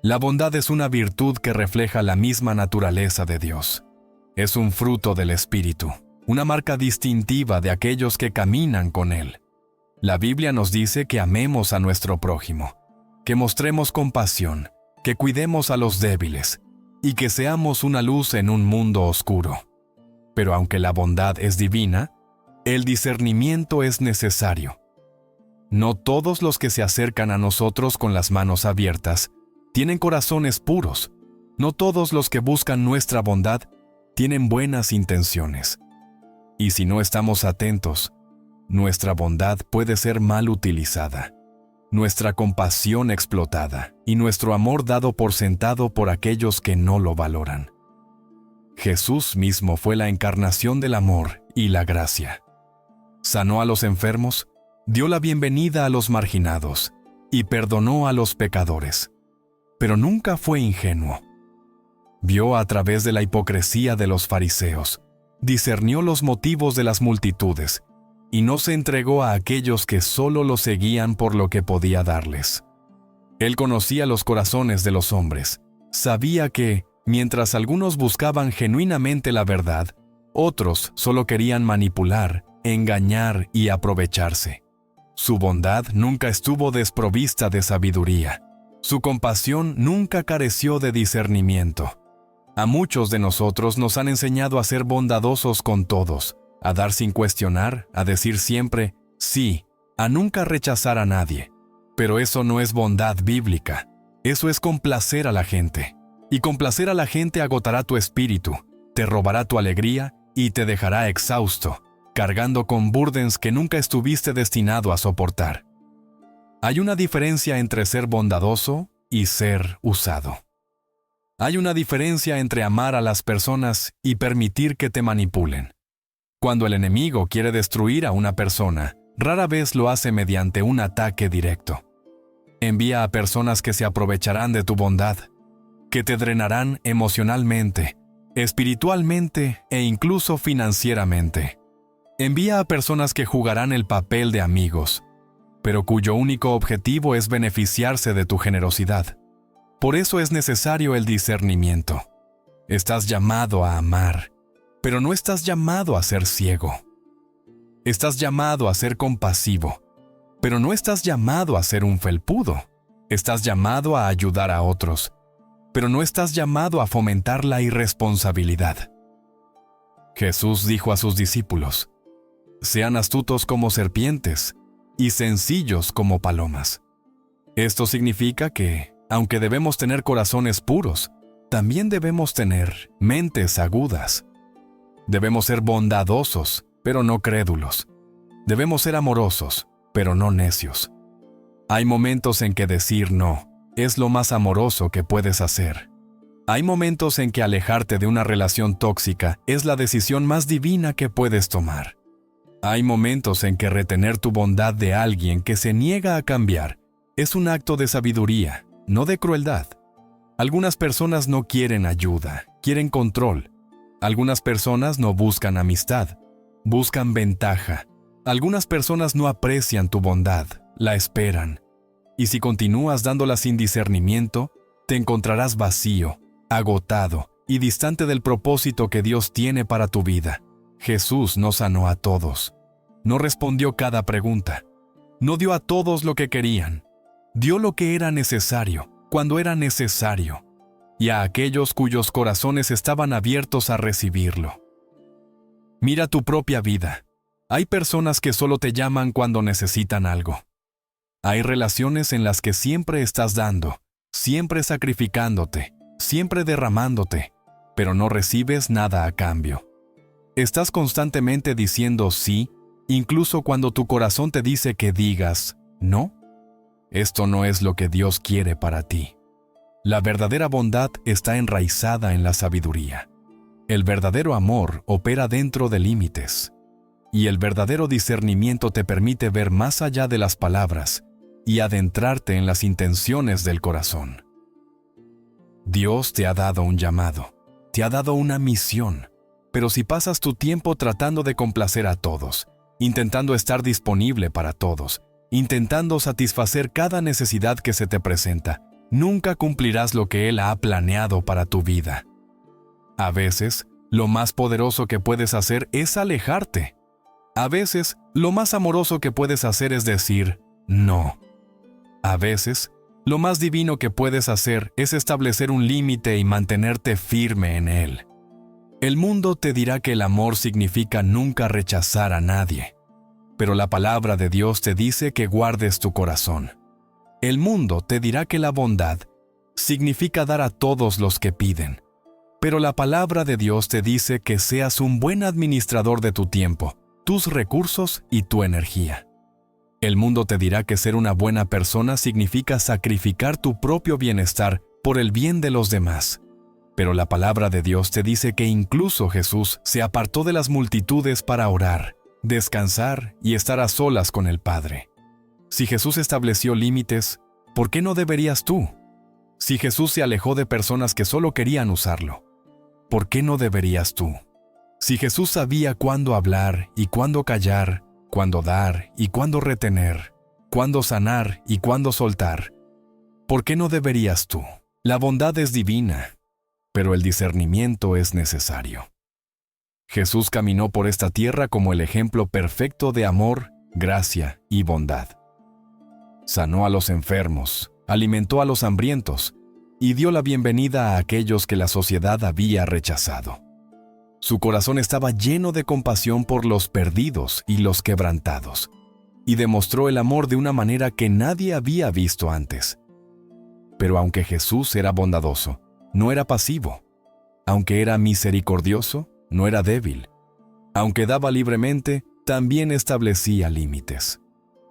La bondad es una virtud que refleja la misma naturaleza de Dios. Es un fruto del Espíritu, una marca distintiva de aquellos que caminan con Él. La Biblia nos dice que amemos a nuestro prójimo, que mostremos compasión, que cuidemos a los débiles y que seamos una luz en un mundo oscuro. Pero aunque la bondad es divina, el discernimiento es necesario. No todos los que se acercan a nosotros con las manos abiertas tienen corazones puros. No todos los que buscan nuestra bondad tienen buenas intenciones. Y si no estamos atentos, nuestra bondad puede ser mal utilizada, nuestra compasión explotada y nuestro amor dado por sentado por aquellos que no lo valoran. Jesús mismo fue la encarnación del amor y la gracia. Sanó a los enfermos, dio la bienvenida a los marginados y perdonó a los pecadores. Pero nunca fue ingenuo. Vio a través de la hipocresía de los fariseos, discernió los motivos de las multitudes y no se entregó a aquellos que solo lo seguían por lo que podía darles. Él conocía los corazones de los hombres, sabía que, mientras algunos buscaban genuinamente la verdad, otros solo querían manipular, engañar y aprovecharse. Su bondad nunca estuvo desprovista de sabiduría. Su compasión nunca careció de discernimiento. A muchos de nosotros nos han enseñado a ser bondadosos con todos, a dar sin cuestionar, a decir siempre sí, a nunca rechazar a nadie. Pero eso no es bondad bíblica. Eso es complacer a la gente. Y complacer a la gente agotará tu espíritu, te robará tu alegría y te dejará exhausto, cargando con burdens que nunca estuviste destinado a soportar. Hay una diferencia entre ser bondadoso y ser usado. Hay una diferencia entre amar a las personas y permitir que te manipulen. Cuando el enemigo quiere destruir a una persona, rara vez lo hace mediante un ataque directo. Envía a personas que se aprovecharán de tu bondad, que te drenarán emocionalmente, espiritualmente e incluso financieramente. Envía a personas que jugarán el papel de amigos, pero cuyo único objetivo es beneficiarse de tu generosidad. Por eso es necesario el discernimiento. Estás llamado a amar, pero no estás llamado a ser ciego. Estás llamado a ser compasivo, pero no estás llamado a ser un felpudo. Estás llamado a ayudar a otros, pero no estás llamado a fomentar la irresponsabilidad. Jesús dijo a sus discípulos: «Sean astutos como serpientes y sencillos como palomas». Esto significa que, aunque debemos tener corazones puros, también debemos tener mentes agudas. Debemos ser bondadosos, pero no crédulos. Debemos ser amorosos, pero no necios. Hay momentos en que decir no es lo más amoroso que puedes hacer. Hay momentos en que alejarte de una relación tóxica es la decisión más divina que puedes tomar. Hay momentos en que retener tu bondad de alguien que se niega a cambiar es un acto de sabiduría, no de crueldad. Algunas personas no quieren ayuda, quieren control. Algunas personas no buscan amistad, buscan ventaja. Algunas personas no aprecian tu bondad, la esperan. Y si continúas dándola sin discernimiento, te encontrarás vacío, agotado y distante del propósito que Dios tiene para tu vida. Jesús no sanó a todos. No respondió cada pregunta. No dio a todos lo que querían. Dio lo que era necesario, cuando era necesario, y a aquellos cuyos corazones estaban abiertos a recibirlo. Mira tu propia vida. Hay personas que solo te llaman cuando necesitan algo. Hay relaciones en las que siempre estás dando, siempre sacrificándote, siempre derramándote, pero no recibes nada a cambio. Estás constantemente diciendo sí, incluso cuando tu corazón te dice que digas no. Esto no es lo que Dios quiere para ti. La verdadera bondad está enraizada en la sabiduría. El verdadero amor opera dentro de límites. Y el verdadero discernimiento te permite ver más allá de las palabras y adentrarte en las intenciones del corazón. Dios te ha dado un llamado, te ha dado una misión, pero si pasas tu tiempo tratando de complacer a todos, intentando estar disponible para todos, intentando satisfacer cada necesidad que se te presenta, nunca cumplirás lo que Él ha planeado para tu vida. A veces, lo más poderoso que puedes hacer es alejarte. A veces, lo más amoroso que puedes hacer es decir no. A veces, lo más divino que puedes hacer es establecer un límite y mantenerte firme en él. El mundo te dirá que el amor significa nunca rechazar a nadie, pero la palabra de Dios te dice que guardes tu corazón. El mundo te dirá que la bondad significa dar a todos los que piden, pero la palabra de Dios te dice que seas un buen administrador de tu tiempo, tus recursos y tu energía. El mundo te dirá que ser una buena persona significa sacrificar tu propio bienestar por el bien de los demás. Pero la palabra de Dios te dice que incluso Jesús se apartó de las multitudes para orar, descansar y estar a solas con el Padre. Si Jesús estableció límites, ¿por qué no deberías tú? Si Jesús se alejó de personas que solo querían usarlo, ¿por qué no deberías tú? Si Jesús sabía cuándo hablar y cuándo callar, cuándo dar y cuándo retener, cuándo sanar y cuándo soltar, ¿por qué no deberías tú? La bondad es divina, pero el discernimiento es necesario. Jesús caminó por esta tierra como el ejemplo perfecto de amor, gracia y bondad. Sanó a los enfermos, alimentó a los hambrientos y dio la bienvenida a aquellos que la sociedad había rechazado. Su corazón estaba lleno de compasión por los perdidos y los quebrantados, y demostró el amor de una manera que nadie había visto antes. Pero aunque Jesús era bondadoso, no era pasivo. Aunque era misericordioso, no era débil. Aunque daba libremente, también establecía límites.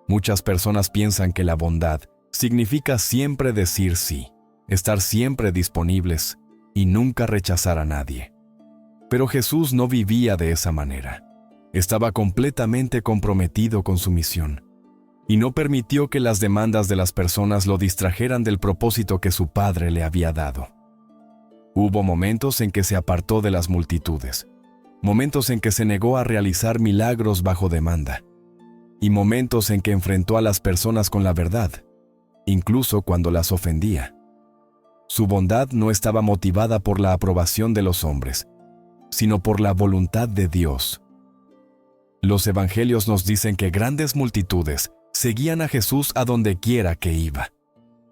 Muchas personas piensan que la bondad significa siempre decir sí, estar siempre disponibles y nunca rechazar a nadie. Pero Jesús no vivía de esa manera. Estaba completamente comprometido con su misión y no permitió que las demandas de las personas lo distrajeran del propósito que su Padre le había dado. Hubo momentos en que se apartó de las multitudes, momentos en que se negó a realizar milagros bajo demanda, y momentos en que enfrentó a las personas con la verdad, incluso cuando las ofendía. Su bondad no estaba motivada por la aprobación de los hombres, sino por la voluntad de Dios. Los evangelios nos dicen que grandes multitudes seguían a Jesús a donde quiera que iba.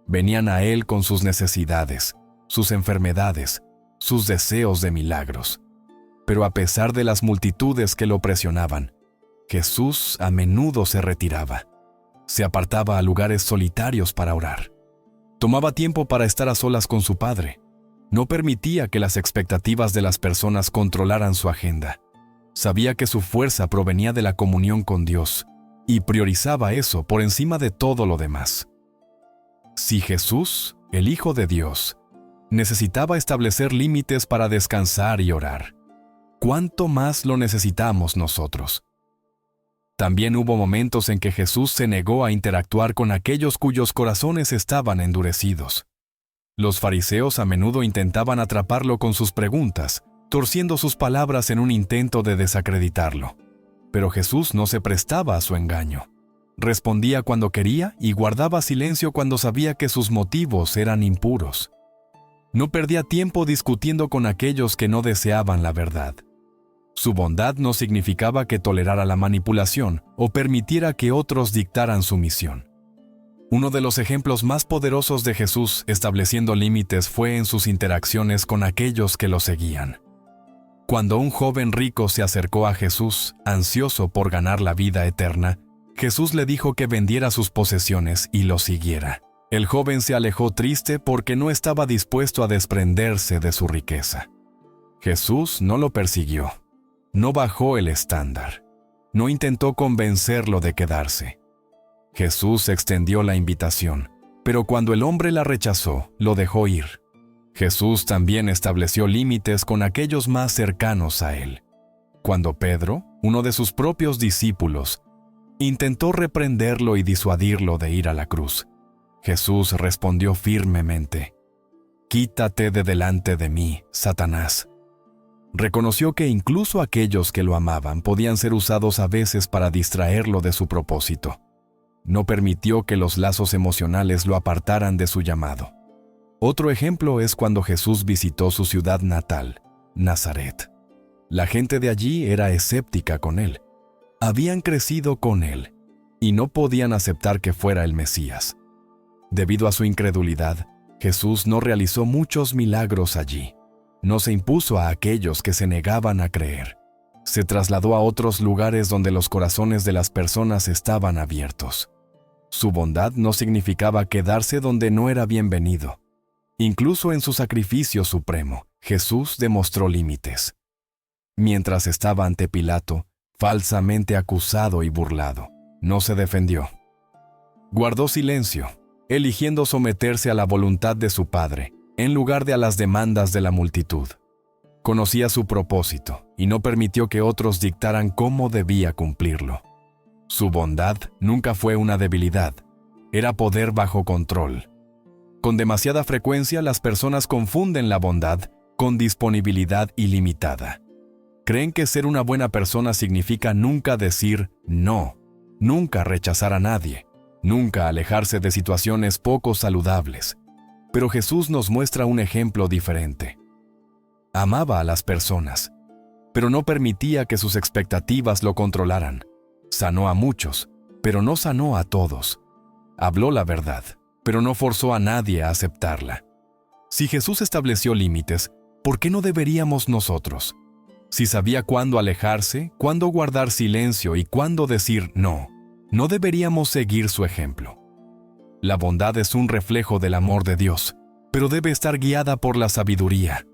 Venían a Él con sus necesidades, sus enfermedades, sus deseos de milagros. Pero a pesar de las multitudes que lo presionaban, Jesús a menudo se retiraba. Se apartaba a lugares solitarios para orar. Tomaba tiempo para estar a solas con su Padre. No permitía que las expectativas de las personas controlaran su agenda. Sabía que su fuerza provenía de la comunión con Dios y priorizaba eso por encima de todo lo demás. Si Jesús, el Hijo de Dios, necesitaba establecer límites para descansar y orar, ¿cuánto más lo necesitamos nosotros? También hubo momentos en que Jesús se negó a interactuar con aquellos cuyos corazones estaban endurecidos. Los fariseos a menudo intentaban atraparlo con sus preguntas, torciendo sus palabras en un intento de desacreditarlo. Pero Jesús no se prestaba a su engaño. Respondía cuando quería y guardaba silencio cuando sabía que sus motivos eran impuros. No perdía tiempo discutiendo con aquellos que no deseaban la verdad. Su bondad no significaba que tolerara la manipulación o permitiera que otros dictaran su misión. Uno de los ejemplos más poderosos de Jesús estableciendo límites fue en sus interacciones con aquellos que lo seguían. Cuando un joven rico se acercó a Jesús, ansioso por ganar la vida eterna, Jesús le dijo que vendiera sus posesiones y lo siguiera. El joven se alejó triste porque no estaba dispuesto a desprenderse de su riqueza. Jesús no lo persiguió, no bajó el estándar, no intentó convencerlo de quedarse. Jesús extendió la invitación, pero cuando el hombre la rechazó, lo dejó ir. Jesús también estableció límites con aquellos más cercanos a él. Cuando Pedro, uno de sus propios discípulos, intentó reprenderlo y disuadirlo de ir a la cruz, Jesús respondió firmemente: «Quítate de delante de mí, Satanás». Reconoció que incluso aquellos que lo amaban podían ser usados a veces para distraerlo de su propósito. No permitió que los lazos emocionales lo apartaran de su llamado. Otro ejemplo es cuando Jesús visitó su ciudad natal, Nazaret. La gente de allí era escéptica con él. Habían crecido con él y no podían aceptar que fuera el Mesías. Debido a su incredulidad, Jesús no realizó muchos milagros allí. No se impuso a aquellos que se negaban a creer. Se trasladó a otros lugares donde los corazones de las personas estaban abiertos. Su bondad no significaba quedarse donde no era bienvenido. Incluso en su sacrificio supremo, Jesús demostró límites. Mientras estaba ante Pilato, falsamente acusado y burlado, no se defendió. Guardó silencio, eligiendo someterse a la voluntad de su Padre, en lugar de a las demandas de la multitud. Conocía su propósito y no permitió que otros dictaran cómo debía cumplirlo. Su bondad nunca fue una debilidad, era poder bajo control. Con demasiada frecuencia las personas confunden la bondad con disponibilidad ilimitada. Creen que ser una buena persona significa nunca decir no, nunca rechazar a nadie, nunca alejarse de situaciones poco saludables. Pero Jesús nos muestra un ejemplo diferente. Amaba a las personas, pero no permitía que sus expectativas lo controlaran. Sanó a muchos, pero no sanó a todos. Habló la verdad, pero no forzó a nadie a aceptarla. Si Jesús estableció límites, ¿por qué no deberíamos nosotros? Si sabía cuándo alejarse, cuándo guardar silencio y cuándo decir no, ¿no deberíamos seguir su ejemplo? La bondad es un reflejo del amor de Dios, pero debe estar guiada por la sabiduría.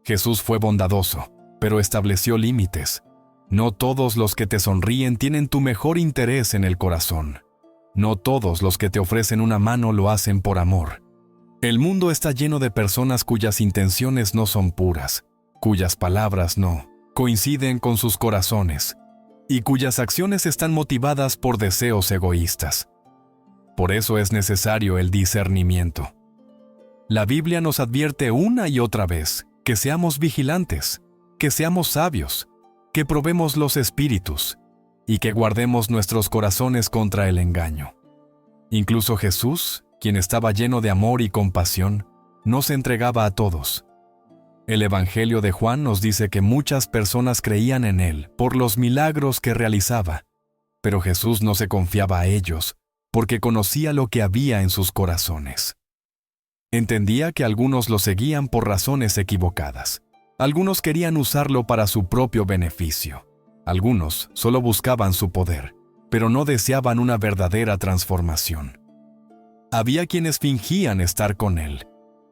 Jesús fue bondadoso, pero estableció límites. No todos los que te sonríen tienen tu mejor interés en el corazón. No todos los que te ofrecen una mano lo hacen por amor. El mundo está lleno de personas cuyas intenciones no son puras, cuyas palabras no coinciden con sus corazones, y cuyas acciones están motivadas por deseos egoístas. Por eso es necesario el discernimiento. La Biblia nos advierte una y otra vez que seamos vigilantes, que seamos sabios, que probemos los espíritus y que guardemos nuestros corazones contra el engaño. Incluso Jesús, quien estaba lleno de amor y compasión, no se entregaba a todos. El Evangelio de Juan nos dice que muchas personas creían en él por los milagros que realizaba, pero Jesús no se confiaba a ellos porque conocía lo que había en sus corazones. Entendía que algunos lo seguían por razones equivocadas. Algunos querían usarlo para su propio beneficio. Algunos solo buscaban su poder, pero no deseaban una verdadera transformación. Había quienes fingían estar con él,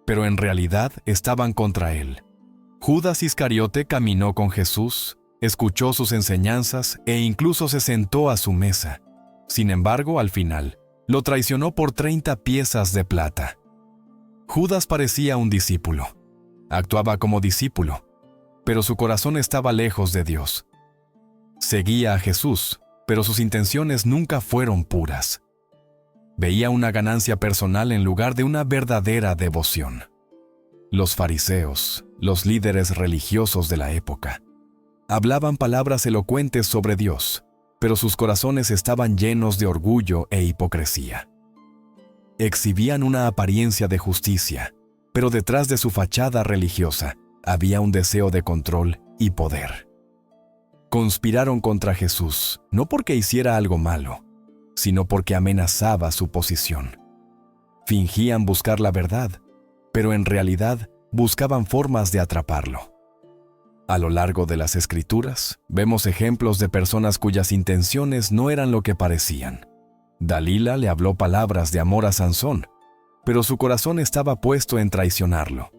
pero en realidad estaban contra él. Judas Iscariote caminó con Jesús, escuchó sus enseñanzas e incluso se sentó a su mesa. Sin embargo, al final, lo traicionó por 30 piezas de plata. Judas parecía un discípulo. Actuaba como discípulo, pero su corazón estaba lejos de Dios. Seguía a Jesús, pero sus intenciones nunca fueron puras. Veía una ganancia personal en lugar de una verdadera devoción. Los fariseos, los líderes religiosos de la época, hablaban palabras elocuentes sobre Dios, pero sus corazones estaban llenos de orgullo e hipocresía. Exhibían una apariencia de justicia, pero detrás de su fachada religiosa había un deseo de control y poder. Conspiraron contra Jesús, no porque hiciera algo malo, sino porque amenazaba su posición. Fingían buscar la verdad, pero en realidad buscaban formas de atraparlo. A lo largo de las Escrituras, vemos ejemplos de personas cuyas intenciones no eran lo que parecían. Dalila le habló palabras de amor a Sansón, pero su corazón estaba puesto en traicionarlo.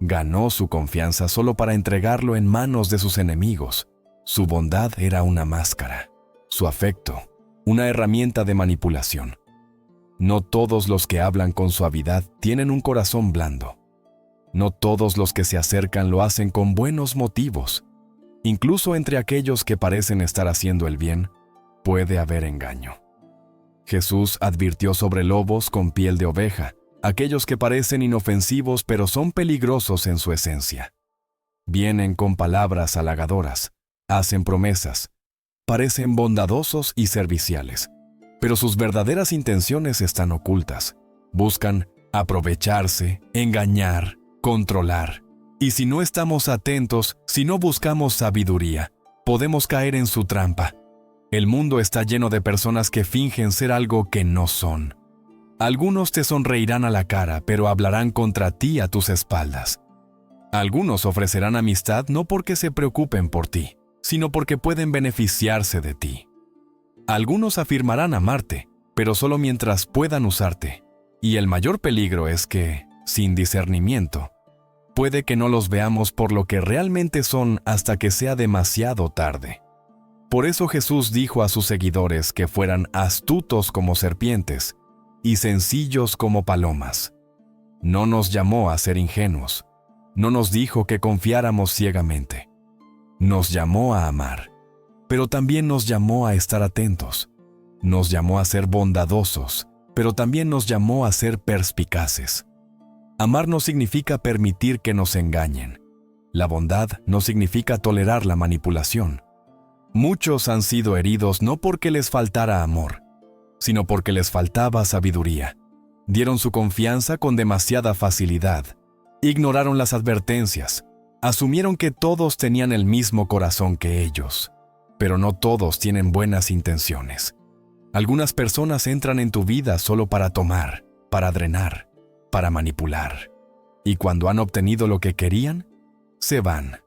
Ganó su confianza solo para entregarlo en manos de sus enemigos. Su bondad era una máscara, su afecto, una herramienta de manipulación. No todos los que hablan con suavidad tienen un corazón blando. No todos los que se acercan lo hacen con buenos motivos. Incluso entre aquellos que parecen estar haciendo el bien, puede haber engaño. Jesús advirtió sobre lobos con piel de oveja, aquellos que parecen inofensivos pero son peligrosos en su esencia. Vienen con palabras halagadoras, hacen promesas, parecen bondadosos y serviciales, pero sus verdaderas intenciones están ocultas. Buscan aprovecharse, engañar, controlar. Y si no estamos atentos, si no buscamos sabiduría, podemos caer en su trampa. El mundo está lleno de personas que fingen ser algo que no son. Algunos te sonreirán a la cara, pero hablarán contra ti a tus espaldas. Algunos ofrecerán amistad no porque se preocupen por ti, sino porque pueden beneficiarse de ti. Algunos afirmarán amarte, pero solo mientras puedan usarte. Y el mayor peligro es que, sin discernimiento, puede que no los veamos por lo que realmente son hasta que sea demasiado tarde. Por eso Jesús dijo a sus seguidores que fueran astutos como serpientes y sencillos como palomas. No nos llamó a ser ingenuos. No nos dijo que confiáramos ciegamente. Nos llamó a amar, pero también nos llamó a estar atentos. Nos llamó a ser bondadosos, pero también nos llamó a ser perspicaces. Amar no significa permitir que nos engañen. La bondad no significa tolerar la manipulación. Muchos han sido heridos no porque les faltara amor, sino porque les faltaba sabiduría. Dieron su confianza con demasiada facilidad. Ignoraron las advertencias. Asumieron que todos tenían el mismo corazón que ellos. Pero no todos tienen buenas intenciones. Algunas personas entran en tu vida solo para tomar, para drenar, para manipular. Y cuando han obtenido lo que querían, se van.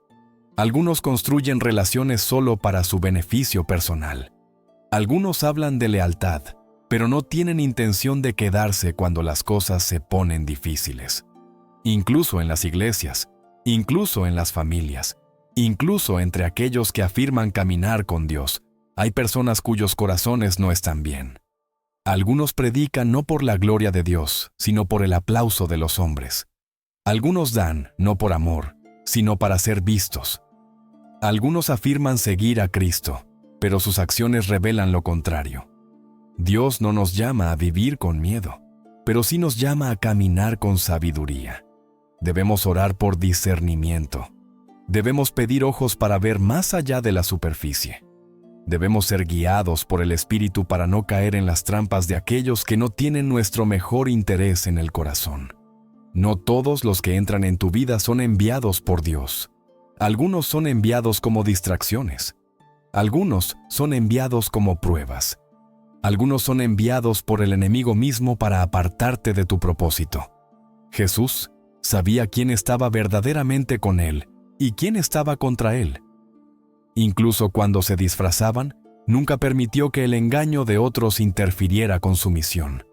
Algunos construyen relaciones solo para su beneficio personal. Algunos hablan de lealtad, pero no tienen intención de quedarse cuando las cosas se ponen difíciles. Incluso en las iglesias, incluso en las familias, incluso entre aquellos que afirman caminar con Dios, hay personas cuyos corazones no están bien. Algunos predican no por la gloria de Dios, sino por el aplauso de los hombres. Algunos dan, no por amor, sino para ser vistos. Algunos afirman seguir a Cristo, pero sus acciones revelan lo contrario. Dios no nos llama a vivir con miedo, pero sí nos llama a caminar con sabiduría. Debemos orar por discernimiento. Debemos pedir ojos para ver más allá de la superficie. Debemos ser guiados por el Espíritu para no caer en las trampas de aquellos que no tienen nuestro mejor interés en el corazón. No todos los que entran en tu vida son enviados por Dios. Algunos son enviados como distracciones. Algunos son enviados como pruebas. Algunos son enviados por el enemigo mismo para apartarte de tu propósito. Jesús sabía quién estaba verdaderamente con él y quién estaba contra él. Incluso cuando se disfrazaban, nunca permitió que el engaño de otros interfiriera con su misión.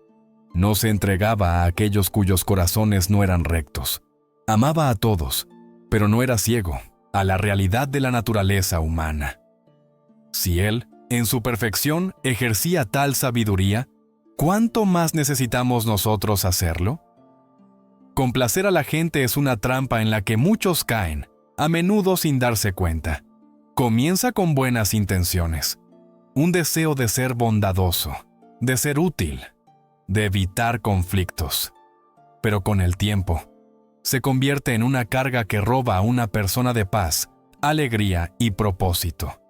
No se entregaba a aquellos cuyos corazones no eran rectos. Amaba a todos, pero no era ciego a la realidad de la naturaleza humana. Si él, en su perfección, ejercía tal sabiduría, ¿cuánto más necesitamos nosotros hacerlo? Complacer a la gente es una trampa en la que muchos caen, a menudo sin darse cuenta. Comienza con buenas intenciones, un deseo de ser bondadoso, de ser útil, de evitar conflictos. Pero con el tiempo, se convierte en una carga que roba a una persona de paz, alegría y propósito.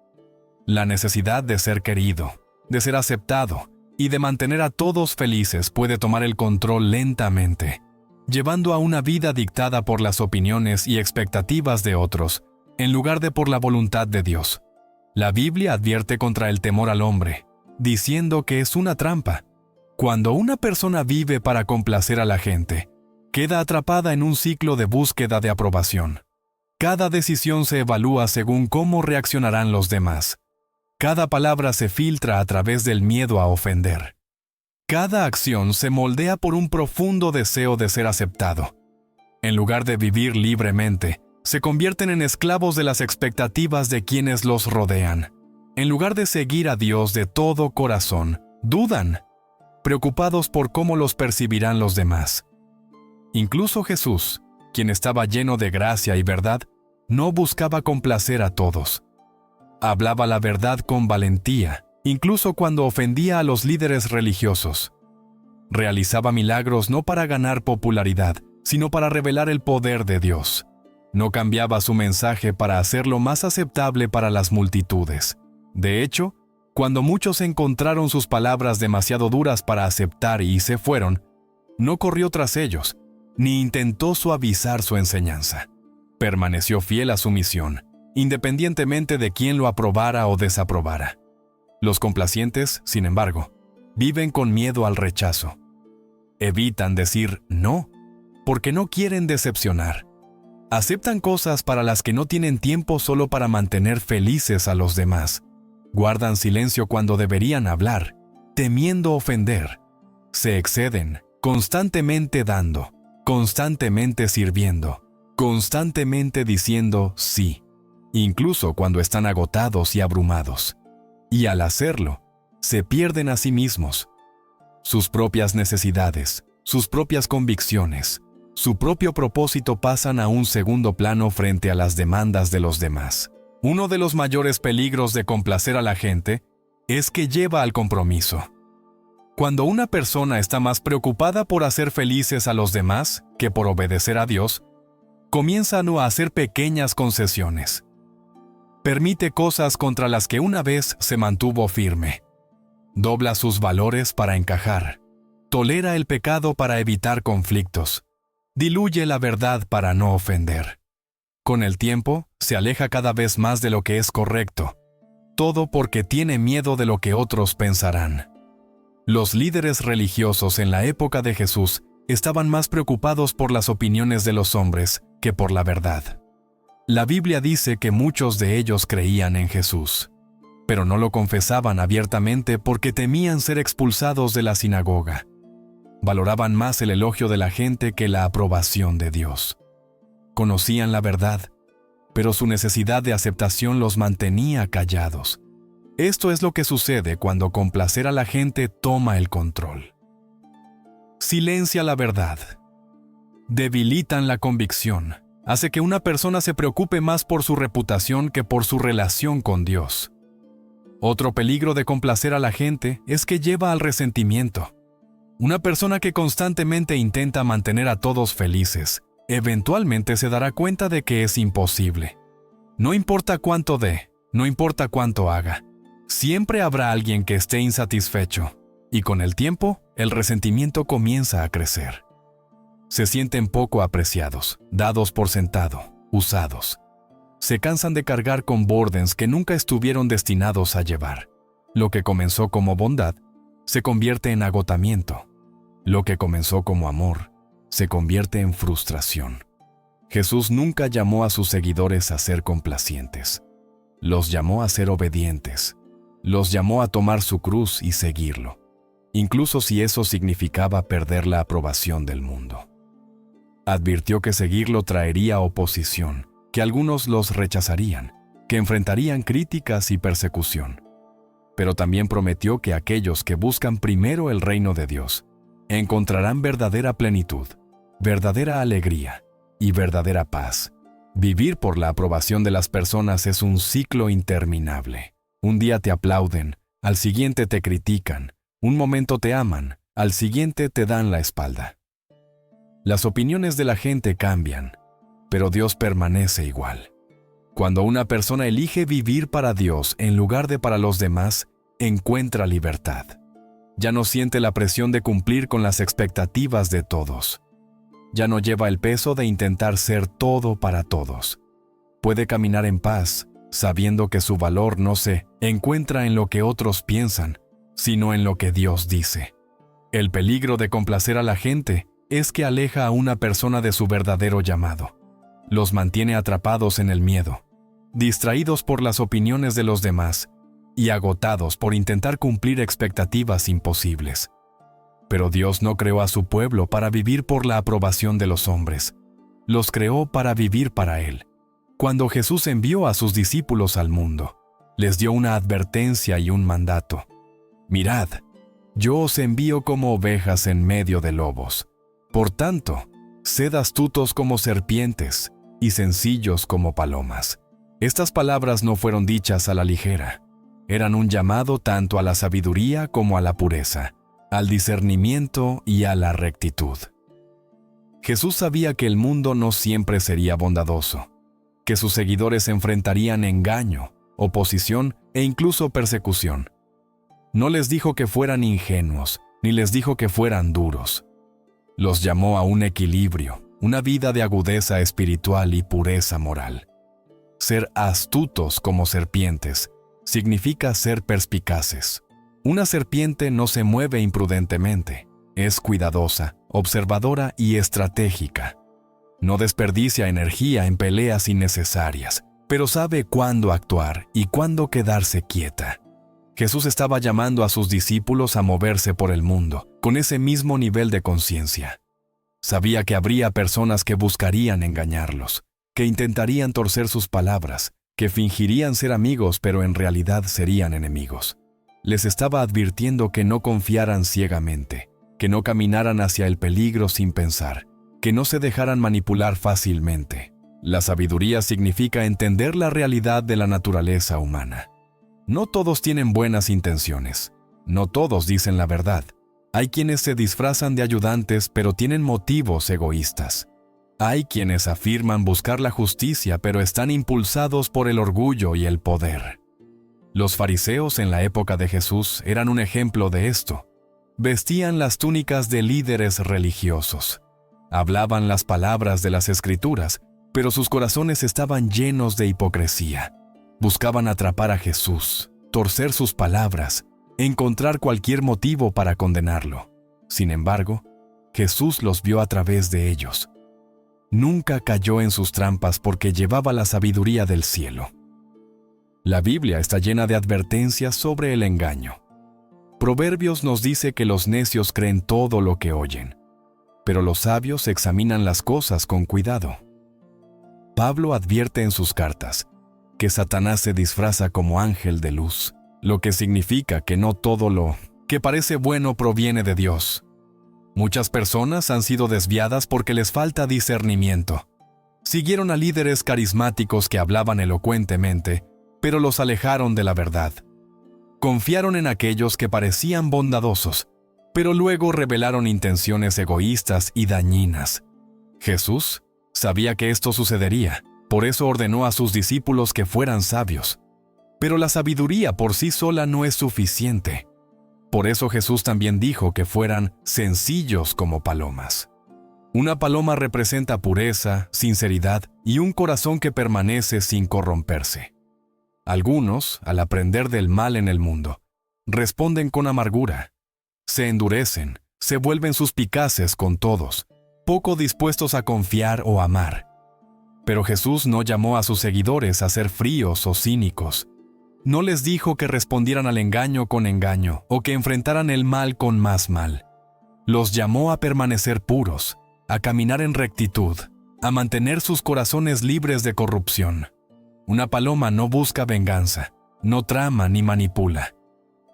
La necesidad de ser querido, de ser aceptado y de mantener a todos felices puede tomar el control lentamente, llevando a una vida dictada por las opiniones y expectativas de otros, en lugar de por la voluntad de Dios. La Biblia advierte contra el temor al hombre, diciendo que es una trampa. Cuando una persona vive para complacer a la gente, queda atrapada en un ciclo de búsqueda de aprobación. Cada decisión se evalúa según cómo reaccionarán los demás. Cada palabra se filtra a través del miedo a ofender. Cada acción se moldea por un profundo deseo de ser aceptado. En lugar de vivir libremente, se convierten en esclavos de las expectativas de quienes los rodean. En lugar de seguir a Dios de todo corazón, dudan, preocupados por cómo los percibirán los demás. Incluso Jesús, quien estaba lleno de gracia y verdad, no buscaba complacer a todos. Hablaba la verdad con valentía, incluso cuando ofendía a los líderes religiosos. Realizaba milagros no para ganar popularidad, sino para revelar el poder de Dios. No cambiaba su mensaje para hacerlo más aceptable para las multitudes. De hecho, cuando muchos encontraron sus palabras demasiado duras para aceptar y se fueron, No corrió tras ellos, ni intentó suavizar su enseñanza. Permaneció fiel a su misión, independientemente de quién lo aprobara o desaprobara. Los complacientes, sin embargo, viven con miedo al rechazo. Evitan decir no, porque no quieren decepcionar. Aceptan cosas para las que no tienen tiempo solo para mantener felices a los demás. Guardan silencio cuando deberían hablar, temiendo ofender. Se exceden, constantemente dando, constantemente sirviendo, constantemente diciendo sí, incluso cuando están agotados y abrumados. Y al hacerlo, se pierden a sí mismos, sus propias necesidades, sus propias convicciones, su propio propósito pasan a un segundo plano frente a las demandas de los demás. Uno de los mayores peligros de complacer a la gente es que lleva al compromiso. Cuando una persona está más preocupada por hacer felices a los demás que por obedecer a Dios, comienza a hacer pequeñas concesiones. Permite cosas contra las que una vez se mantuvo firme. Dobla sus valores para encajar. Tolera el pecado para evitar conflictos. Diluye la verdad para no ofender. Con el tiempo, se aleja cada vez más de lo que es correcto. Todo porque tiene miedo de lo que otros pensarán. Los líderes religiosos en la época de Jesús estaban más preocupados por las opiniones de los hombres que por la verdad. La Biblia dice que muchos de ellos creían en Jesús, pero no lo confesaban abiertamente porque temían ser expulsados de la sinagoga. Valoraban más el elogio de la gente que la aprobación de Dios. Conocían la verdad, pero su necesidad de aceptación los mantenía callados. Esto es lo que sucede cuando complacer a la gente toma el control. Silencia la verdad. Debilitan la convicción. Hace que una persona se preocupe más por su reputación que por su relación con Dios. Otro peligro de complacer a la gente es que lleva al resentimiento. Una persona que constantemente intenta mantener a todos felices, eventualmente se dará cuenta de que es imposible. No importa cuánto dé, no importa cuánto haga, siempre habrá alguien que esté insatisfecho, y con el tiempo, el resentimiento comienza a crecer. Se sienten poco apreciados, dados por sentado, usados. Se cansan de cargar con burdens que nunca estuvieron destinados a llevar. Lo que comenzó como bondad, se convierte en agotamiento. Lo que comenzó como amor, se convierte en frustración. Jesús nunca llamó a sus seguidores a ser complacientes. Los llamó a ser obedientes. Los llamó a tomar su cruz y seguirlo, incluso si eso significaba perder la aprobación del mundo. Advirtió que seguirlo traería oposición, que algunos los rechazarían, que enfrentarían críticas y persecución. Pero también prometió que aquellos que buscan primero el reino de Dios encontrarán verdadera plenitud, verdadera alegría y verdadera paz. Vivir por la aprobación de las personas es un ciclo interminable. Un día te aplauden, al siguiente te critican, un momento te aman, al siguiente te dan la espalda. Las opiniones de la gente cambian, pero Dios permanece igual. Cuando una persona elige vivir para Dios en lugar de para los demás, encuentra libertad. Ya no siente la presión de cumplir con las expectativas de todos. Ya no lleva el peso de intentar ser todo para todos. Puede caminar en paz, sabiendo que su valor no se encuentra en lo que otros piensan, sino en lo que Dios dice. El peligro de complacer a la gente es que aleja a una persona de su verdadero llamado. Los mantiene atrapados en el miedo, distraídos por las opiniones de los demás y agotados por intentar cumplir expectativas imposibles. Pero Dios no creó a su pueblo para vivir por la aprobación de los hombres. Los creó para vivir para Él. Cuando Jesús envió a sus discípulos al mundo, les dio una advertencia y un mandato. Mirad, yo os envío como ovejas en medio de lobos. Por tanto, sed astutos como serpientes y sencillos como palomas. Estas palabras no fueron dichas a la ligera. Eran un llamado tanto a la sabiduría como a la pureza, al discernimiento y a la rectitud. Jesús sabía que el mundo no siempre sería bondadoso, que sus seguidores enfrentarían engaño, oposición e incluso persecución. No les dijo que fueran ingenuos, ni les dijo que fueran duros. Los llamó a un equilibrio, una vida de agudeza espiritual y pureza moral. Ser astutos como serpientes significa ser perspicaces. Una serpiente no se mueve imprudentemente, es cuidadosa, observadora y estratégica. No desperdicia energía en peleas innecesarias, pero sabe cuándo actuar y cuándo quedarse quieta. Jesús estaba llamando a sus discípulos a moverse por el mundo, con ese mismo nivel de conciencia. Sabía que habría personas que buscarían engañarlos, que intentarían torcer sus palabras, que fingirían ser amigos pero en realidad serían enemigos. Les estaba advirtiendo que no confiaran ciegamente, que no caminaran hacia el peligro sin pensar, que no se dejaran manipular fácilmente. La sabiduría significa entender la realidad de la naturaleza humana. No todos tienen buenas intenciones. No todos dicen la verdad. Hay quienes se disfrazan de ayudantes pero tienen motivos egoístas. Hay quienes afirman buscar la justicia pero están impulsados por el orgullo y el poder. Los fariseos en la época de Jesús eran un ejemplo de esto. Vestían las túnicas de líderes religiosos. Hablaban las palabras de las Escrituras, pero sus corazones estaban llenos de hipocresía. Buscaban atrapar a Jesús, torcer sus palabras, encontrar cualquier motivo para condenarlo. Sin embargo, Jesús los vio a través de ellos. Nunca cayó en sus trampas porque llevaba la sabiduría del cielo. La Biblia está llena de advertencias sobre el engaño. Proverbios nos dice que los necios creen todo lo que oyen, pero los sabios examinan las cosas con cuidado. Pablo advierte en sus cartas que Satanás se disfraza como ángel de luz, lo que significa que no todo lo que parece bueno proviene de Dios. Muchas personas han sido desviadas porque les falta discernimiento. Siguieron a líderes carismáticos que hablaban elocuentemente, pero los alejaron de la verdad. Confiaron en aquellos que parecían bondadosos, pero luego revelaron intenciones egoístas y dañinas. Jesús sabía que esto sucedería, por eso ordenó a sus discípulos que fueran sabios. Pero la sabiduría por sí sola no es suficiente. Por eso Jesús también dijo que fueran sencillos como palomas. Una paloma representa pureza, sinceridad y un corazón que permanece sin corromperse. Algunos, al aprender del mal en el mundo, responden con amargura. Se endurecen, se vuelven suspicaces con todos, poco dispuestos a confiar o amar. Pero Jesús no llamó a sus seguidores a ser fríos o cínicos. No les dijo que respondieran al engaño con engaño o que enfrentaran el mal con más mal. Los llamó a permanecer puros, a caminar en rectitud, a mantener sus corazones libres de corrupción. Una paloma no busca venganza, no trama ni manipula.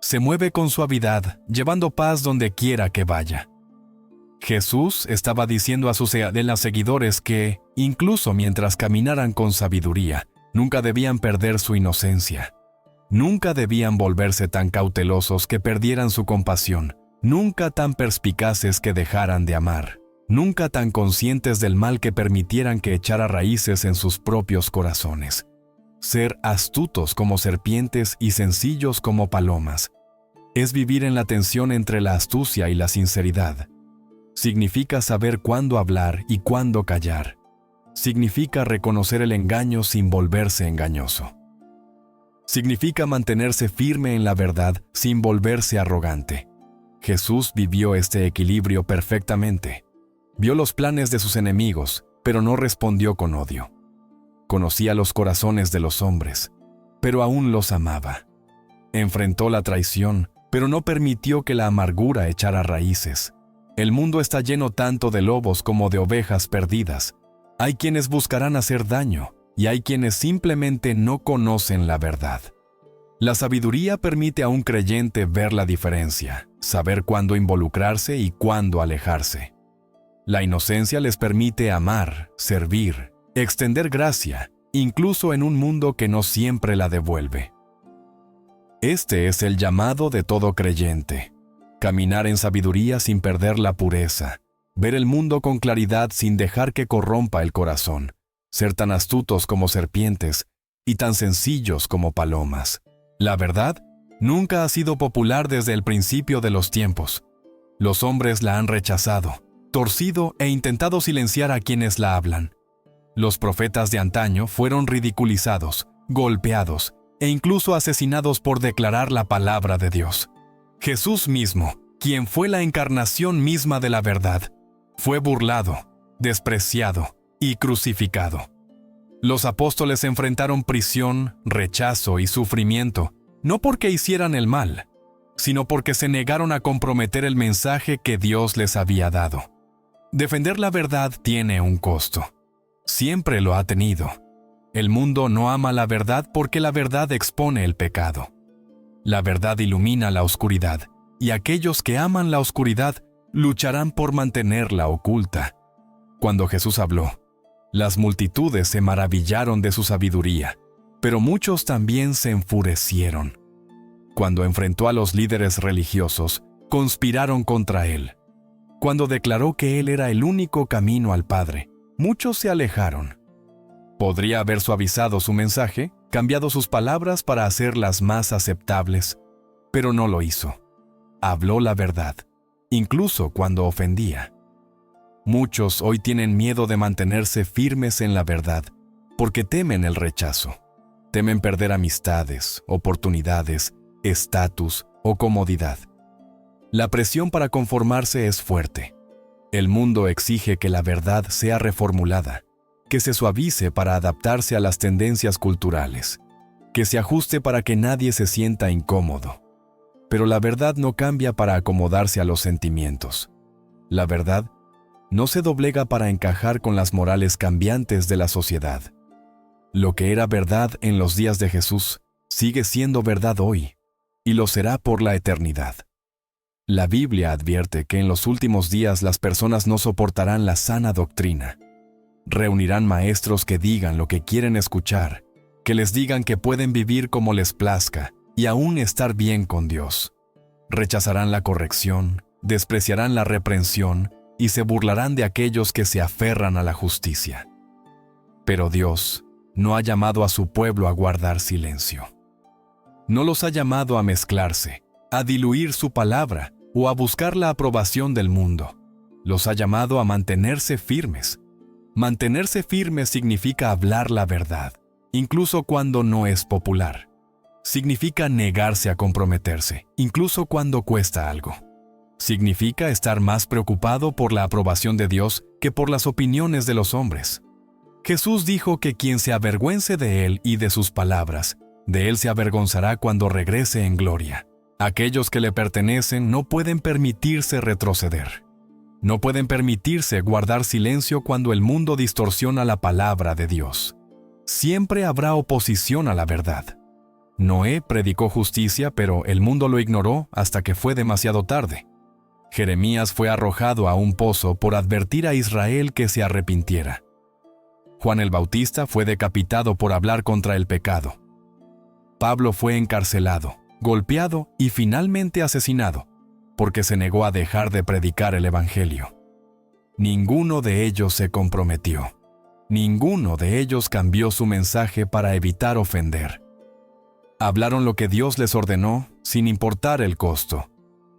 Se mueve con suavidad, llevando paz donde quiera que vaya. Jesús estaba diciendo a sus seguidores que, incluso mientras caminaran con sabiduría, nunca debían perder su inocencia. Nunca debían volverse tan cautelosos que perdieran su compasión, nunca tan perspicaces que dejaran de amar, nunca tan conscientes del mal que permitieran que echara raíces en sus propios corazones. Ser astutos como serpientes y sencillos como palomas es vivir en la tensión entre la astucia y la sinceridad. Significa saber cuándo hablar y cuándo callar. Significa reconocer el engaño sin volverse engañoso. Significa mantenerse firme en la verdad sin volverse arrogante. Jesús vivió este equilibrio perfectamente. Vio los planes de sus enemigos, pero no respondió con odio. Conocía los corazones de los hombres, pero aún los amaba. Enfrentó la traición, pero no permitió que la amargura echara raíces. El mundo está lleno tanto de lobos como de ovejas perdidas. Hay quienes buscarán hacer daño, y hay quienes simplemente no conocen la verdad. La sabiduría permite a un creyente ver la diferencia, saber cuándo involucrarse y cuándo alejarse. La inocencia les permite amar, servir, extender gracia, incluso en un mundo que no siempre la devuelve. Este es el llamado de todo creyente: caminar en sabiduría sin perder la pureza, ver el mundo con claridad sin dejar que corrompa el corazón, ser tan astutos como serpientes y tan sencillos como palomas. La verdad nunca ha sido popular desde el principio de los tiempos. Los hombres la han rechazado, torcido e intentado silenciar a quienes la hablan. Los profetas de antaño fueron ridiculizados, golpeados e incluso asesinados por declarar la palabra de Dios. Jesús mismo, quien fue la encarnación misma de la verdad, fue burlado, despreciado y crucificado. Los apóstoles enfrentaron prisión, rechazo y sufrimiento, no porque hicieran el mal, sino porque se negaron a comprometer el mensaje que Dios les había dado. Defender la verdad tiene un costo. Siempre lo ha tenido. El mundo no ama la verdad porque la verdad expone el pecado. La verdad ilumina la oscuridad, y aquellos que aman la oscuridad lucharán por mantenerla oculta. Cuando Jesús habló, las multitudes se maravillaron de su sabiduría, pero muchos también se enfurecieron. Cuando enfrentó a los líderes religiosos, conspiraron contra él. Cuando declaró que él era el único camino al Padre, muchos se alejaron. Podría haber suavizado su mensaje, cambiado sus palabras para hacerlas más aceptables, pero no lo hizo. Habló la verdad, incluso cuando ofendía. Muchos hoy tienen miedo de mantenerse firmes en la verdad, porque temen el rechazo. Temen perder amistades, oportunidades, estatus o comodidad. La presión para conformarse es fuerte. El mundo exige que la verdad sea reformulada, que se suavice para adaptarse a las tendencias culturales, que se ajuste para que nadie se sienta incómodo. Pero la verdad no cambia para acomodarse a los sentimientos. La verdad no se doblega para encajar con las morales cambiantes de la sociedad. Lo que era verdad en los días de Jesús sigue siendo verdad hoy, y lo será por la eternidad. La Biblia advierte que en los últimos días las personas no soportarán la sana doctrina. Reunirán maestros que digan lo que quieren escuchar, que les digan que pueden vivir como les plazca y aún estar bien con Dios. Rechazarán la corrección, despreciarán la reprensión y se burlarán de aquellos que se aferran a la justicia. Pero Dios no ha llamado a su pueblo a guardar silencio. No los ha llamado a mezclarse, a diluir su palabra o a buscar la aprobación del mundo. Los ha llamado a mantenerse firmes. Mantenerse firmes significa hablar la verdad, incluso cuando no es popular. Significa negarse a comprometerse, incluso cuando cuesta algo. Significa estar más preocupado por la aprobación de Dios que por las opiniones de los hombres. Jesús dijo que quien se avergüence de Él y de sus palabras, de Él se avergonzará cuando regrese en gloria. Aquellos que le pertenecen no pueden permitirse retroceder. No pueden permitirse guardar silencio cuando el mundo distorsiona la palabra de Dios. Siempre habrá oposición a la verdad. Noé predicó justicia, pero el mundo lo ignoró hasta que fue demasiado tarde. Jeremías fue arrojado a un pozo por advertir a Israel que se arrepintiera. Juan el Bautista fue decapitado por hablar contra el pecado. Pablo fue encarcelado, golpeado y finalmente asesinado, porque se negó a dejar de predicar el Evangelio. Ninguno de ellos se comprometió. Ninguno de ellos cambió su mensaje para evitar ofender. Hablaron lo que Dios les ordenó, sin importar el costo.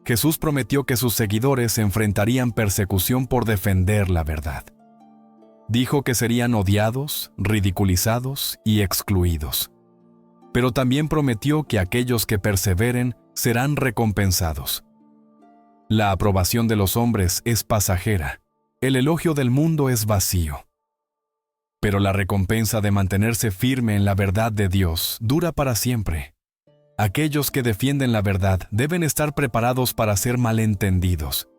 Jesús prometió que sus seguidores enfrentarían persecución por defender la verdad. Dijo que serían odiados, ridiculizados y excluidos. Pero también prometió que aquellos que perseveren serán recompensados. La aprobación de los hombres es pasajera. El elogio del mundo es vacío. Pero la recompensa de mantenerse firme en la verdad de Dios dura para siempre. Aquellos que defienden la verdad deben estar preparados para ser malentendidos.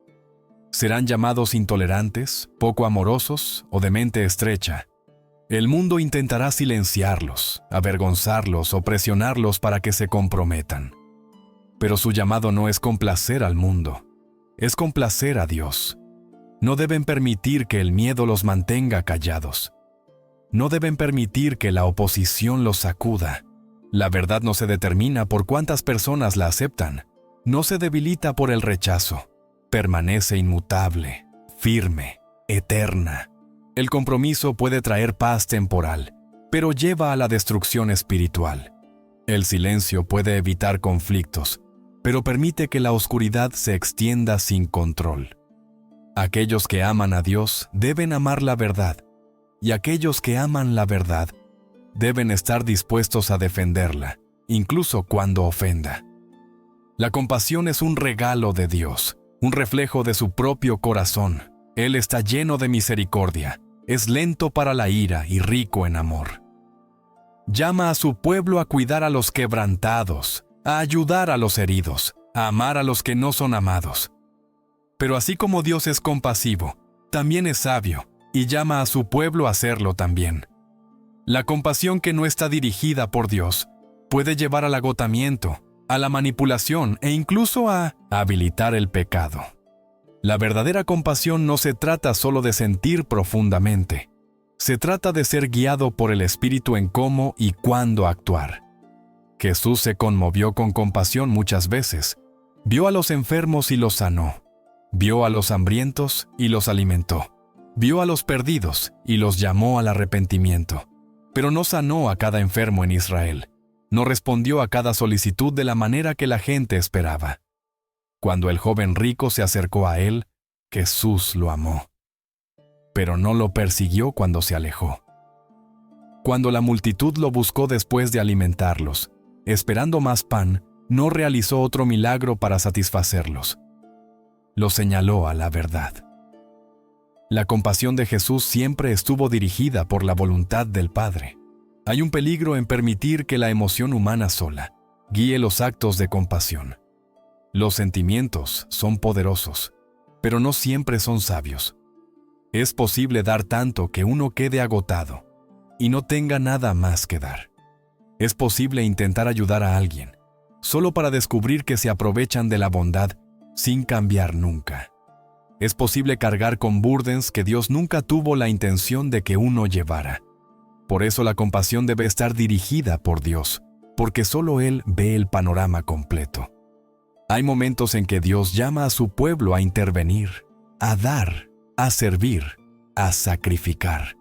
Serán llamados intolerantes, poco amorosos o de mente estrecha. El mundo intentará silenciarlos, avergonzarlos o presionarlos para que se comprometan. Pero su llamado no es complacer al mundo, es complacer a Dios. No deben permitir que el miedo los mantenga callados. No deben permitir que la oposición los sacuda. La verdad no se determina por cuántas personas la aceptan. No se debilita por el rechazo. Permanece inmutable, firme, eterna. El compromiso puede traer paz temporal, pero lleva a la destrucción espiritual. El silencio puede evitar conflictos, pero permite que la oscuridad se extienda sin control. Aquellos que aman a Dios deben amar la verdad, y aquellos que aman la verdad deben estar dispuestos a defenderla, incluso cuando ofenda. La compasión es un regalo de Dios, un reflejo de su propio corazón. Él está lleno de misericordia, es lento para la ira y rico en amor. Llama a su pueblo a cuidar a los quebrantados, a ayudar a los heridos, a amar a los que no son amados. Pero así como Dios es compasivo, también es sabio y llama a su pueblo a hacerlo también. La compasión que no está dirigida por Dios puede llevar al agotamiento, a la manipulación e incluso a habilitar el pecado. La verdadera compasión no se trata solo de sentir profundamente. Se trata de ser guiado por el Espíritu en cómo y cuándo actuar. Jesús se conmovió con compasión muchas veces. Vio a los enfermos y los sanó. Vio a los hambrientos y los alimentó. Vio a los perdidos y los llamó al arrepentimiento. Pero no sanó a cada enfermo en Israel. No respondió a cada solicitud de la manera que la gente esperaba. Cuando el joven rico se acercó a él, Jesús lo amó. Pero no lo persiguió cuando se alejó. Cuando la multitud lo buscó después de alimentarlos, esperando más pan, no realizó otro milagro para satisfacerlos. Lo señaló a la verdad. La compasión de Jesús siempre estuvo dirigida por la voluntad del Padre. Hay un peligro en permitir que la emoción humana sola guíe los actos de compasión. Los sentimientos son poderosos, pero no siempre son sabios. Es posible dar tanto que uno quede agotado y no tenga nada más que dar. Es posible intentar ayudar a alguien, solo para descubrir que se aprovechan de la bondad sin cambiar nunca. Es posible cargar con burdens que Dios nunca tuvo la intención de que uno llevara. Por eso la compasión debe estar dirigida por Dios, porque solo Él ve el panorama completo. Hay momentos en que Dios llama a su pueblo a intervenir, a dar, a servir, a sacrificar.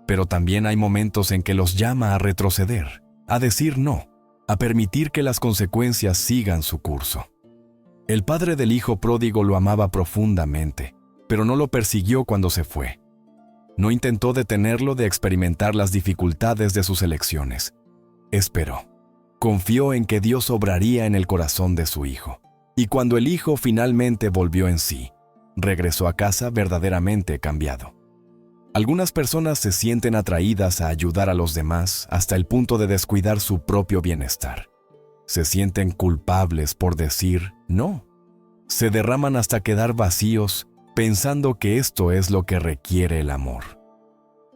Pero también hay momentos en que los llama a retroceder, a decir no, a permitir que las consecuencias sigan su curso. El padre del hijo pródigo lo amaba profundamente, pero no lo persiguió cuando se fue. No intentó detenerlo de experimentar las dificultades de sus elecciones. Esperó. Confió en que Dios obraría en el corazón de su hijo. Y cuando el hijo finalmente volvió en sí, regresó a casa verdaderamente cambiado. Algunas personas se sienten atraídas a ayudar a los demás hasta el punto de descuidar su propio bienestar. Se sienten culpables por decir no. Se derraman hasta quedar vacíos, pensando que esto es lo que requiere el amor.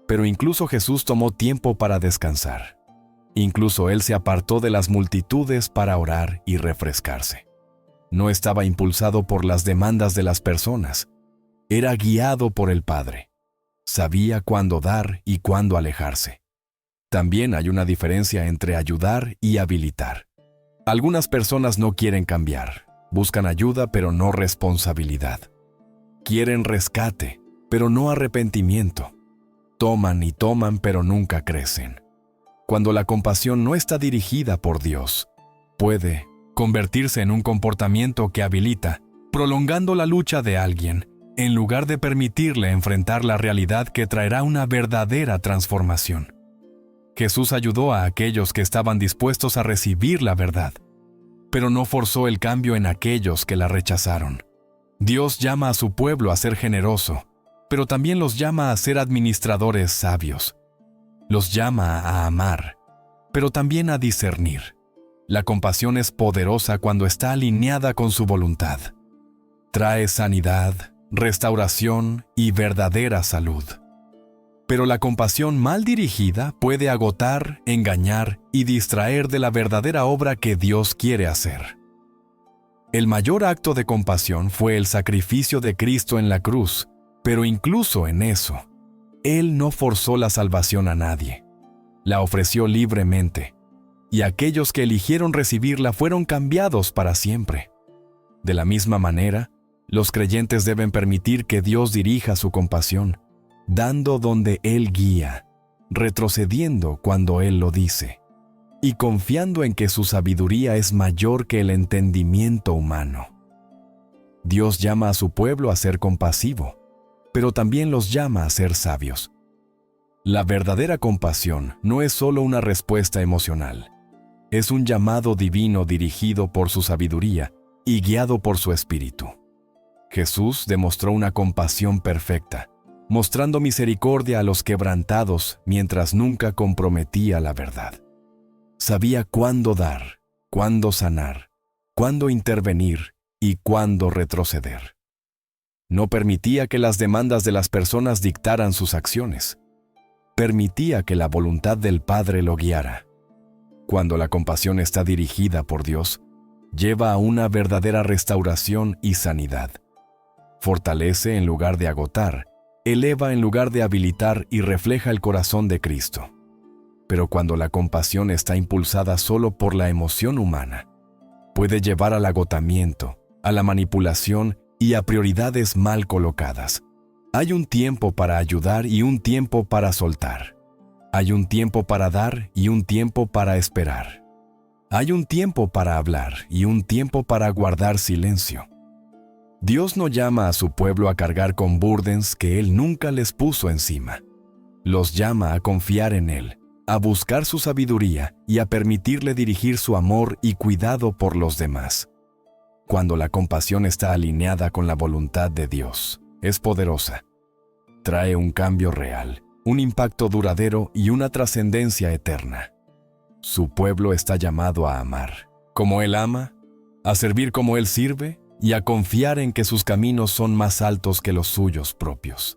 Pero incluso Jesús tomó tiempo para descansar. Incluso Él se apartó de las multitudes para orar y refrescarse. No estaba impulsado por las demandas de las personas. Era guiado por el Padre. Sabía cuándo dar y cuándo alejarse. También hay una diferencia entre ayudar y habilitar. Algunas personas no quieren cambiar. Buscan ayuda pero no responsabilidad. Quieren rescate, pero no arrepentimiento. Toman y toman pero nunca crecen. Cuando la compasión no está dirigida por Dios, puede convertirse en un comportamiento que habilita, prolongando la lucha de alguien, en lugar de permitirle enfrentar la realidad que traerá una verdadera transformación. Jesús ayudó a aquellos que estaban dispuestos a recibir la verdad, pero no forzó el cambio en aquellos que la rechazaron. Dios llama a su pueblo a ser generoso, pero también los llama a ser administradores sabios. Los llama a amar, pero también a discernir. La compasión es poderosa cuando está alineada con su voluntad. Trae sanidad, restauración y verdadera salud. Pero la compasión mal dirigida puede agotar, engañar y distraer de la verdadera obra que Dios quiere hacer. El mayor acto de compasión fue el sacrificio de Cristo en la cruz, pero incluso en eso, Él no forzó la salvación a nadie. La ofreció libremente, y aquellos que eligieron recibirla fueron cambiados para siempre. De la misma manera, los creyentes deben permitir que Dios dirija su compasión, dando donde Él guía, retrocediendo cuando Él lo dice, y confiando en que su sabiduría es mayor que el entendimiento humano. Dios llama a su pueblo a ser compasivo, pero también los llama a ser sabios. La verdadera compasión no es solo una respuesta emocional. Es un llamado divino dirigido por su sabiduría y guiado por su espíritu. Jesús demostró una compasión perfecta, mostrando misericordia a los quebrantados mientras nunca comprometía la verdad. Sabía cuándo dar, cuándo sanar, cuándo intervenir y cuándo retroceder. No permitía que las demandas de las personas dictaran sus acciones. Permitía que la voluntad del Padre lo guiara. Cuando la compasión está dirigida por Dios, lleva a una verdadera restauración y sanidad. Fortalece en lugar de agotar, eleva en lugar de habilitar y refleja el corazón de Cristo. Pero cuando la compasión está impulsada solo por la emoción humana, puede llevar al agotamiento, a la manipulación y a prioridades mal colocadas. Hay un tiempo para ayudar y un tiempo para soltar. Hay un tiempo para dar y un tiempo para esperar. Hay un tiempo para hablar y un tiempo para guardar silencio. Dios no llama a su pueblo a cargar con burdens que Él nunca les puso encima. Los llama a confiar en Él, a buscar su sabiduría y a permitirle dirigir su amor y cuidado por los demás. Cuando la compasión está alineada con la voluntad de Dios, es poderosa. Trae un cambio real, un impacto duradero y una trascendencia eterna. Su pueblo está llamado a amar, como Él ama, a servir como Él sirve y a confiar en que sus caminos son más altos que los suyos propios.